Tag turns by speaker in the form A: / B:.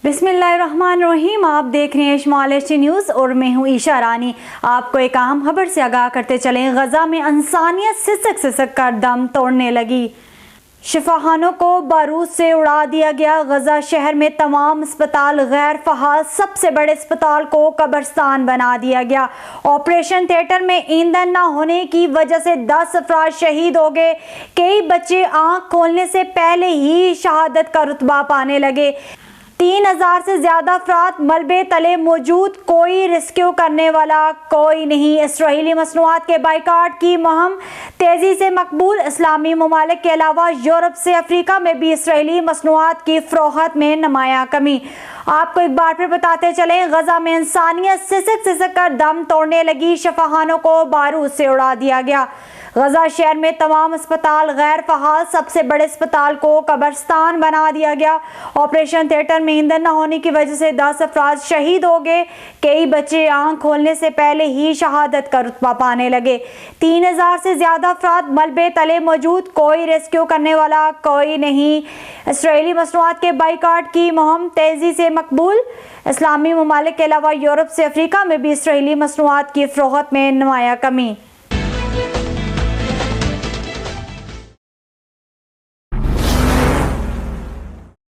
A: بسم اللہ الرحمن الرحیم۔ آپ دیکھ رہے ہیں شمال ایچ ڈی نیوز اور میں ہوں عیشا رانی۔ آپ کو ایک اہم خبر سے آگاہ کرتے چلیں۔ غزہ میں انسانیت سسک کر دم توڑنے لگی۔ شفاخانوں کو بارود سے اڑا دیا گیا۔ غزہ شہر میں تمام اسپتال غیر فعال، سب سے بڑے اسپتال کو قبرستان بنا دیا گیا۔ آپریشن تھیٹر میں ایندھن نہ ہونے کی وجہ سے 10 افراد شہید ہو گئے۔ کئی بچے آنکھ کھولنے سے پہلے ہی شہادت کا رتبہ پانے لگے۔ 3000 سے زیادہ افراد ملبے تلے موجود، کوئی ریسکیو کرنے والا کوئی نہیں۔ اسرائیلی مصنوعات کے بائیکاٹ کی مہم تیزی سے مقبول۔ اسلامی ممالک کے علاوہ یورپ سے افریقہ میں بھی اسرائیلی مصنوعات کی فروخت میں نمایاں کمی۔ آپ کو ایک بار پھر بتاتے چلیں، غزہ میں انسانیت سسک کر دم توڑنے لگی۔ شفاخانوں کو بارود سے اڑا دیا گیا۔ غزہ شہر میں تمام اسپتال غیر فعال، سب سے بڑے اسپتال کو قبرستان بنا دیا گیا۔ آپریشن تھیٹر میں ایندھن نہ ہونے کی وجہ سے 10 افراد شہید ہو گئے۔ کئی بچے آنکھ کھولنے سے پہلے ہی شہادت کا رتبہ پانے لگے۔ 3000 سے زیادہ افراد ملبے تلے موجود، کوئی ریسکیو کرنے والا کوئی نہیں۔ اسرائیلی مصنوعات کے بائیکاٹ کی مہم تیزی سے مقبول۔ اسلامی ممالک کے علاوہ یورپ سے افریقہ میں بھی اسرائیلی مصنوعات کی فروخت میں نمایاں کمی۔